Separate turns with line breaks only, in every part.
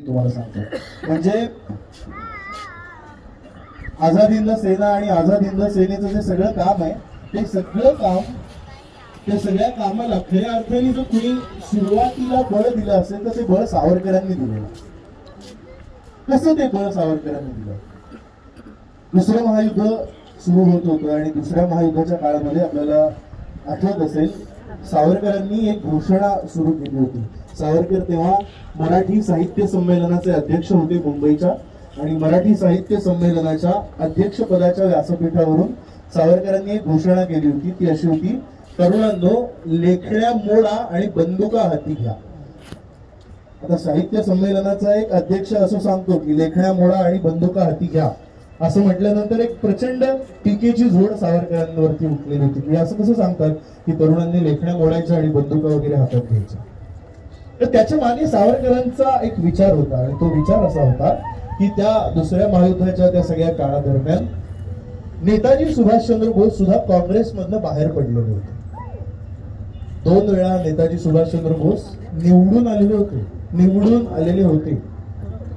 तुम्हाला सांगतो म्हणजे आझाद हिंद सेना आणि आझाद हिंद सेनेचं जे सगळं काम आहे ते सगळं काम त्या सगळ्या कामाला खऱ्या अर्थाने जर कुणी सुरुवातीला बळ दिलं असेल तर ते बळ सावरकरांनी दिलं. कसं ते बळ सावरकरांनी दिलं? दुसरं महायुद्ध सुरू होत होतं आणि दुसऱ्या महायुद्धाच्या काळामध्ये आपल्याला आठवत असेल सावरकरांनी एक घोषणा सुरू केली होती. सावरकर तेव्हा मराठी साहित्य संमेलनाचे अध्यक्ष होते मुंबईच्या आणि मराठी साहित्य संमेलनाच्या अध्यक्षपदाच्या व्यासपीठावरून सावरकरांनी एक घोषणा केली होती. ती अशी होती, तरुणांनो लेखण्या मोडा आणि बंदुका हाती घ्या. आता साहित्य संमेलनाचा एक अध्यक्ष असं सांगतो की लेखण्या मोडा आणि बंदुका हाती घ्या असं म्हटल्यानंतर एक प्रचंड टीकेची झोड सावरकरांवरती उठलेली होती की असं कसं सांगतात की तरुणांनी लेखण्या मोडायच्या आणि बंदुका वगैरे हातात घ्यायच्या. तर त्याच्या मागे सावरकरांचा एक विचार होता आणि तो विचार असा होता की त्या दुसऱ्या महायुद्धाच्या त्या सगळ्या काळादरम्यान नेताजी सुभाषचंद्र बोस सुद्धा काँग्रेसमधनं बाहेर पडलेले होते. 2 वेळा नेताजी सुभाषचंद्र बोस निवडून आलेले होते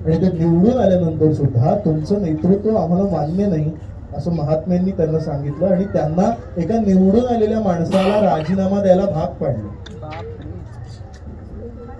आणि ते निवडून आल्यानंतर सुद्धा तुमचं नेतृत्व आम्हाला मान्य नाही असं महात्म्यांनी त्यांना सांगितलं आणि त्यांना एका निवडून आलेल्या माणसाला राजीनामा द्यायला भाग पाडलं.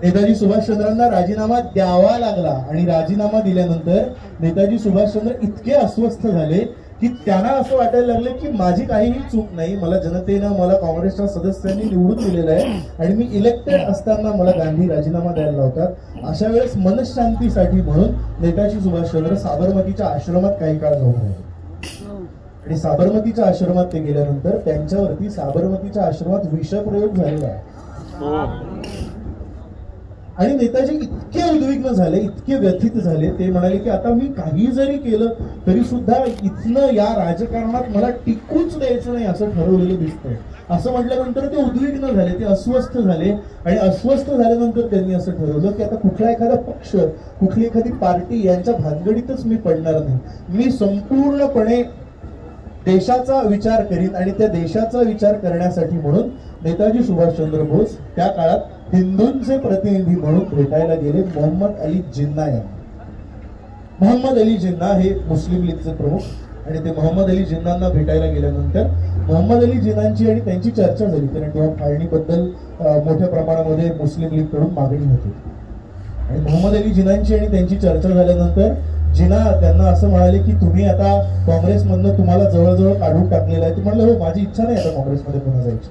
नेताजी सुभाषचंद्रांना राजीनामा द्यावा लागला आणि राजीनामा दिल्यानंतर नेताजी सुभाषचंद्र इतके अस्वस्थ झाले की त्यांना असं वाटायला लागले की माझी काहीही चूक नाही, मला जनतेनं मला काँग्रेसच्या सदस्यांनी निवडून दिलेलं आहे आणि मी इलेक्टेड असताना मला गांधी राजीनामा द्यायला लावतात. अशा वेळेस मनशांतीसाठी म्हणून नेताजी सुभाषचंद्र साबरमतीच्या आश्रमात काही काळ जाऊन राहिले आणि साबरमतीच्या आश्रमात ते गेल्यानंतर त्यांच्यावरती साबरमतीच्या आश्रमात विषप्रयोग झालेला आहे आणि नेताजी इतके उद्विग्न झाले, इतके व्यथित झाले, ते म्हणाले की आता मी काही जरी केलं तरी सुद्धा इथनं या राजकारणात मला टिकूच द्यायचं नाही असं ठरवलेलं दिसतंय. असं म्हटल्यानंतर ते उद्विग्न झाले, ते अस्वस्थ झाले आणि अस्वस्थ झाल्यानंतर त्यांनी असं ठरवलं की आता कुठला एखादा पक्ष, कुठली एखादी पार्टी यांच्या भानगडीतच मी पडणार नाही. मी संपूर्णपणे देशाचा विचार करीन आणि त्या देशाचा विचार करण्यासाठी म्हणून नेताजी सुभाषचंद्र बोस त्या काळात हिंदूंचे प्रतिनिधी म्हणून भेटायला गेले मोहम्मद अली जिन्ना यांना. मोहम्मद अली जिन्ना हे मुस्लिम लीगचे प्रमुख आणि ते मोहम्मद अली जिन्नांना भेटायला गेल्यानंतर मोहम्मद अली जिन्नांची आणि त्यांची चर्चा झाली कारण तेव्हा फाळणीबद्दल मोठ्या प्रमाणामध्ये मुस्लिम लीग कडून मागणी होती आणि मोहम्मद अली जिन्नांची आणि त्यांची चर्चा झाल्यानंतर जिना त्यांना असं म्हणाले की तुम्ही आता काँग्रेसमधनं तुम्हाला जवळजवळ काढून टाकलेलं आहे. ते म्हणलं हो माझी इच्छा नाही आता काँग्रेसमध्ये पुन्हा जायची.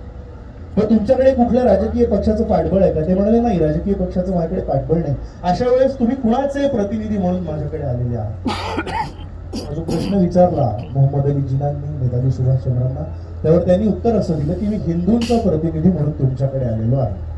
पण तुमच्याकडे कुठल्या राजकीय पक्षाचं पाठबळ आहे का? ते म्हणाले नाही, राजकीय पक्षाचं माझ्याकडे पाठबळ नाही. अशा वेळेस तुम्ही कुणाचे प्रतिनिधी म्हणून माझ्याकडे आलेले आहात? जो प्रश्न विचारला मोहम्मद अली जिन्नांनी नेताजी सुभाषचंद्रांना त्यावर त्यांनी उत्तर असं दिलं की मी हिंदूंचा प्रतिनिधी म्हणून तुमच्याकडे आलेलो आहे.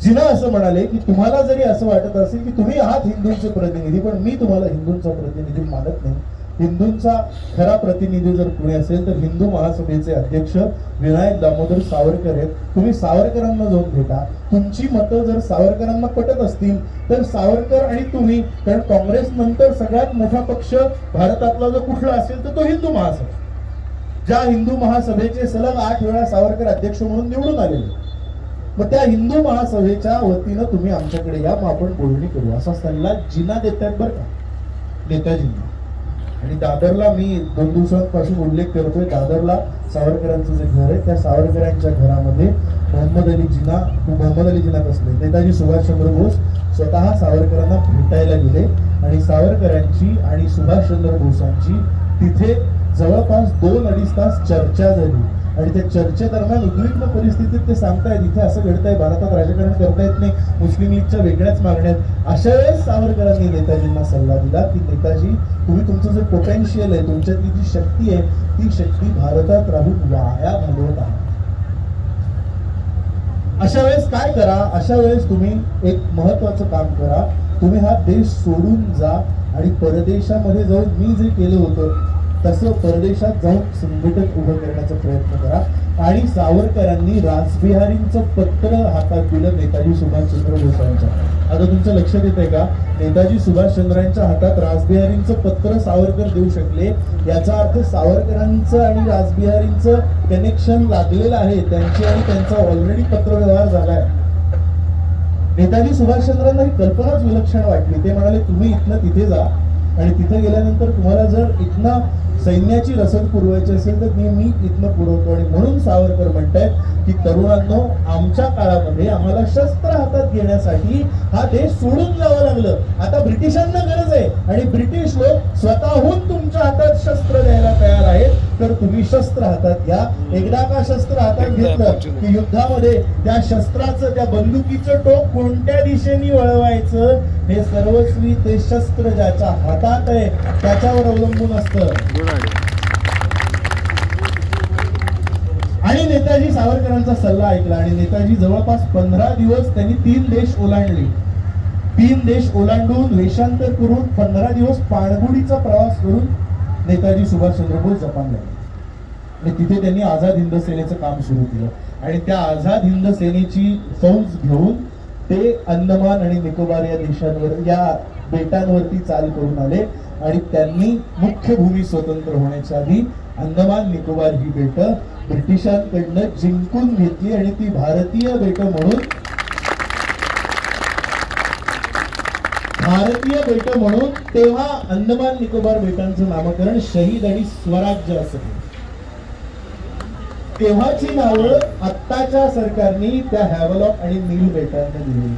जिना असं म्हणाले की तुम्हाला जरी असं वाटत असेल की तुम्ही आहात हिंदूंचे प्रतिनिधी पण मी तुम्हाला हिंदूंचा प्रतिनिधी मानत नाही. हिंदूंचा खरा प्रतिनिधी जर कुणी असेल तर हिंदू महासभेचे अध्यक्ष विनायक दामोदर सावरकर आहेत. तुम्ही सावरकरांना जाऊन भेटा. तुमची मतं जर सावरकरांना पटत असतील तर सावरकर आणि तुम्ही, कारण काँग्रेस नंतर सगळ्यात मोठा पक्ष भारतातला जो कुठला असेल तर तो हिंदू महासभा, ज्या हिंदू महासभेचे सलग 8 वेळा सावरकर अध्यक्ष म्हणून निवडून आलेले. मग त्या हिंदू महासभेच्या वतीनं तुम्ही आमच्याकडे या, मग आपण बोलणी करू असा सल्ला जिना देतात बरं का नेताजींना. आणि दादरला मी 2 दिवसांपासून उल्लेख करतोय, दादरला सावरकरांचं जे घर आहे त्या सावरकरांच्या घरामध्ये मोहम्मद अली जिना कसले नेताजी सुभाषचंद्र बोस स्वतः सावरकरांना भेटायला गेले आणि सावरकरांची आणि सुभाषचंद्र बोसांची तिथे जवळपास 2-2.5 तास चर्चा झाली आणि त्या चर्चेदरम्यान उद्विग्न परिस्थितीत ते सांगतायत इथे असं घडतंय, भारतात राजकारण करता येत नाही, मुस्लिम लीगच्या वेगळ्याच मागण्यात. अशा वेळेस सावरकरांनी नेताजींना सल्ला दिला की नेताजी तुम्ही तुमचं जे पोटेन्शियल आहे, तुमच्यातली जी शक्ती आहे ती शक्ती भारतात राहून वाया घालवत आहात. अशा वेळेस काय करा? अशा वेळेस तुम्ही एक महत्वाचं काम करा, तुम्ही हा देश सोडून जा आणि परदेशामध्ये जाऊन मी जे केलं होतं तसं परदेशात जाऊन संघटन उभं करण्याचा प्रयत्न करा. आणि सावरकरांनी रासबिहारींचं पत्र हातात दिलं नेताजी सुभाषचंद्र बोसांच्या. आता तुमचं लक्षात येत आहे का? नेताजी सुभाषचंद्रांच्या हातात रासबिहारींचं पत्र सावरकर देऊ शकले, याचा अर्थ सावरकरांचं आणि रासबिहारींचं कनेक्शन लागलेलं आहे, त्यांची आणि त्यांचा ऑलरेडी पत्रव्यवहार झालाय. नेताजी सुभाषचंद्रांना ही कल्पनाच विलक्षण वाटली. ते म्हणाले तुम्ही इथनं तिथे जा आणि तिथे गेल्यानंतर तुम्हाला जर इथनं सैन्याची रसद पुरवायची असेल तर मी इथनं पुरवतो. आणि म्हणून सावरकर म्हणतायत की तरुणांनो, आमच्या काळामध्ये आम्हाला शस्त्र हातात घेण्यासाठी हा देश सोडून जावं लागलं. आता ब्रिटिशांना गरज आहे आणि ब्रिटिश लोक स्वतःहून तुमच्या हातात शस्त्र द्यायला तयार आहेत, तर तुम्ही शस्त्र हातात घ्या. एकदा का शस्त्र हातात घेतलं की युद्धामध्ये त्या शस्त्राचं, त्या बंदुकीचं टोक कोणत्या दिशेने वळवायचं हे सर्वस्वी ते शस्त्र ज्याच्या हातात आहे त्याच्यावर अवलंबून असतं. आणि नेताजी सावरकरांचा सल्ला ऐकला आणि नेताजी जवळपास 15 दिवस त्यांनी 3 देश ओलांडले. 3 देश ओलांडून वेषांतर करून 15 दिवस पाणबुडीचा प्रवास करून नेताजी सुभाषचंद्र बोस जपानला गेले. आणि तिथे त्यांनी आझाद हिंद सेनेचं काम सुरू केलं. आणि त्या आझाद हिंद सेनेची फौज घेऊन ते अंदमान आणि निकोबार या देशांवर, या बेटांवरती चाल करून आले. आणि त्यांनी मुख्य भूमी स्वतंत्र होण्याच्या आधी अंदमान निकोबार ही बेट ब्रिटिशांकडनं जिंकून घेतली आणि ती भारतीय बेट म्हणून तेव्हा अंदमान निकोबार बेटांचं नामकरण शहीद आणि स्वराज्य असं केलं. तेव्हाची नावं आत्ताच्या सरकारने त्या हॅवलॉक आणि नील बेटांना दिलेली.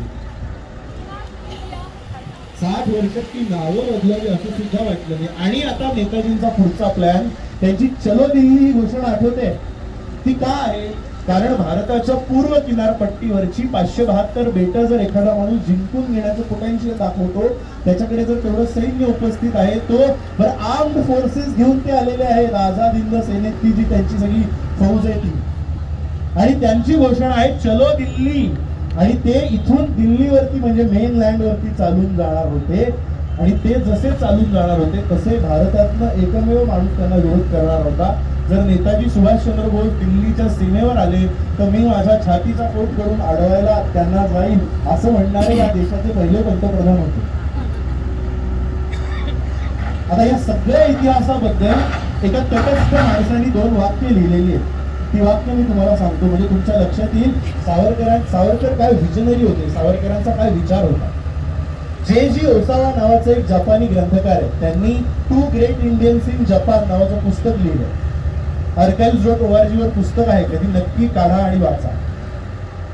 60 वर्षात ती नावं बदलावी असं सुद्धा वाटलं नाही. आणि आता नेताजींचा पुढचा प्लॅन, त्यांची चलो दिल्ली ही घोषणा आठवते ती का आहे? कारण भारताच्या पूर्व किनारपट्टीवरची 572 बेटं जर एखादा माणूस जिंकून घेण्याचं पोटेन्शियल दाखवतो, त्याच्याकडे जर तेवढं सैन्य उपस्थित आहे, तो आर्म्ड फोर्सेस घेऊन ते आलेले आहेत. आझाद हिंद सेनेतली जी त्यांची सगळी फौज आहे ती, आणि त्यांची घोषणा आहे चलो दिल्ली. आणि ते इथून दिल्लीवरती म्हणजे मेन लँड वरती चालून जाणार होते. आणि ते जसे चालून जाणार होते तसे भारतातनं एकमेव माणूस त्यांना विरोध करणार होता. जर नेताजी सुभाषचंद्र बोस दिल्लीच्या सीमेवर आले तर मी माझ्या छातीचा पोट करून अडवायला त्यांना जाईल असं म्हणणारे या देशाचे पहिले पंतप्रधान होते. आता या सगळ्या इतिहासाबद्दल एका तटस्थ माणसाने 2 वाक्य लिहिलेली आहेत. ती वाक्य मी तुम्हाला सांगतो म्हणजे तुमच्या लक्षात येईल सावरकर काय व्हिजनरी होते, सावरकरांचा काय विचार होता. जे ओसावा नावाचा एक जपानी ग्रंथकार आहे, त्यांनी 2 ग्रेट इंडियन्स इन जपान नावाचं पुस्तक लिहिलं. archives.org वर पुस्तक आहे, कधी नक्की काढा आणि वाचा.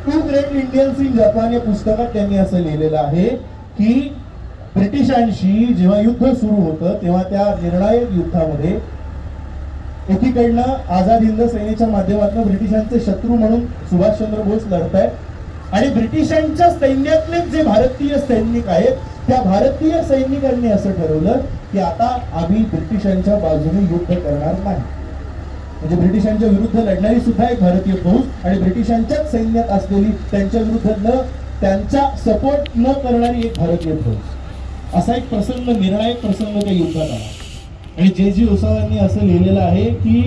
2 ग्रेट इंडियन्स इन जपान या पुस्तकात त्यांनी असं लिहिलेलं आहे की ब्रिटिशांशी जेव्हा युद्ध सुरू होतं तेव्हा त्या निर्णायक युद्धामध्ये एकीकडनं आझाद हिंद सेनेच्या माध्यमातून ब्रिटिशांचे शत्रू म्हणून सुभाषचंद्र बोस लढतायत आणि ब्रिटिशांच्या सैन्यातले जे भारतीय सैनिक आहेत त्या भारतीय सैनिकांनी असं ठरवलं की आता आम्ही ब्रिटिशांच्या बाजूने युद्ध करणार नाही. म्हणजे ब्रिटिशांच्या विरुद्ध लढणारी सुद्धा एक भारतीय फौज आणि ब्रिटिशांच्याच सैन्यात असलेली त्यांच्या विरुद्ध त्यांचा सपोर्ट न करणारी एक भारतीय फौज, असा एक प्रसंग, निर्णायक प्रसंग त्या युद्धात आला. आणि जे ओसावांनी असं लिहिलेलं आहे की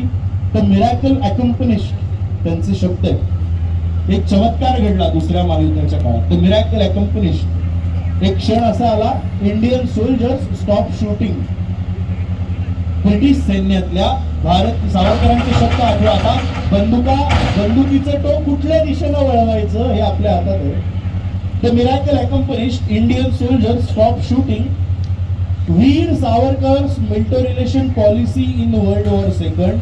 द मिराकल अकम्पनिश्ड, त्यांचे शब्द आहेत, एक चमत्कार घडला दुसऱ्या महायुद्धाच्या काळात. द मिराकल अकम्पनिश्ड, एक क्षण असा आला, Indian soldiers stop shooting. British सैन्यातल्या सावरकरांचे शब्द आठवा आता, बंदुकीचं टोक कुठल्या दिशेनं वळवायचं हे आपल्या हातात आहे. The miracle accomplished, Indian soldiers stop shooting. Veer Savarkar's military relation policy in world war second.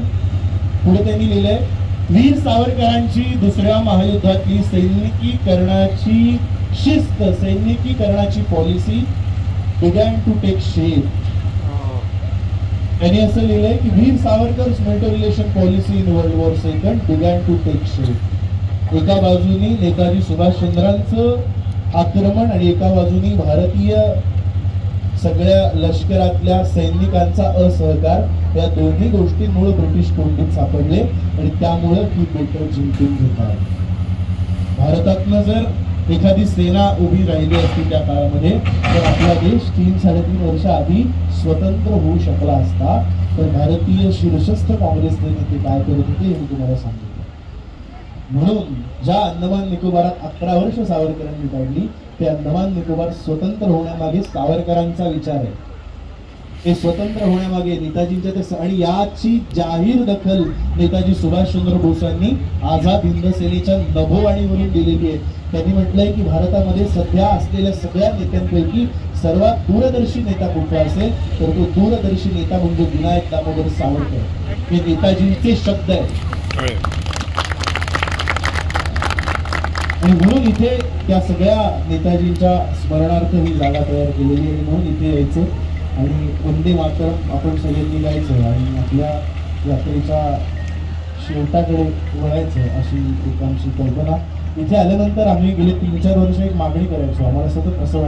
पुढे त्यांनी लिहिलंय, वीर सावरकरांची दुसऱ्या महायुद्धातली सैनिकीकरणाची शिस्त, सैनिकीकरणाची policy began to take shape. त्यांनी असं लिहिलंय की Veer Savarkar's military relation policy in world war second began to take shape. एका बाजूनी नेताजी सुभाषचंद्रांचं आक्रमण आणि एका बाजूनी भारतीय सगळ्या लष्करातल्या सैनिकांचा असहकार, या दोन्ही गोष्टींमुळे ब्रिटिश कोंडीत सापडले आणि त्यामुळे ही बेटं जिंकून घेतात. भारतातनं जर एखादी सेना उभी राहिली असती त्या काळामध्ये तर आपला देश 3-3.5 वर्ष आधी स्वतंत्र होऊ शकला असता. तर भारतीय शीर्षस्थ काँग्रेसचे नेते काय करत होते हे मी तुम्हाला सांगितलं. म्हणून ज्या अंदमान निकोबारात 11 वर्ष सावरकरांनी काढली ते अंदमान निकोबार स्वतंत्र होण्यामागे सावरकरांचा विचार आहे. हे स्वतंत्र होण्यामागे नेताजींच्या ते, आणि याची जाहीर दखल नेताजी सुभाषचंद्र बोसांनी आझाद हिंद सेनेच्या नभोवाणीवरून दिलेली आहे. त्यांनी म्हटलंय की भारतामध्ये सध्या असलेल्या सगळ्या नेत्यांपैकी सर्वात दूरदर्शी नेता कुठला असेल तर तो दूरदर्शी नेता म्हणजे विनायक दामोदर सावरकर. हे नेताजींचे शब्द आहेत. आणि म्हणून इथे त्या सगळ्या नेताजींच्या स्मरणार्थ ही जागा तयार केलेली आहे. म्हणून इथे यायचं आणि वंदे मातरम आपण सगळ्यांनी गायचं आणि आपल्या यात्रेच्या शेवटाकडे वळायचं अशी एक आमची कल्पना. इथे आल्यानंतर आम्ही गेले 3-4 वर्ष एक मागणी करायचो. आम्हाला सतत असं वाटतं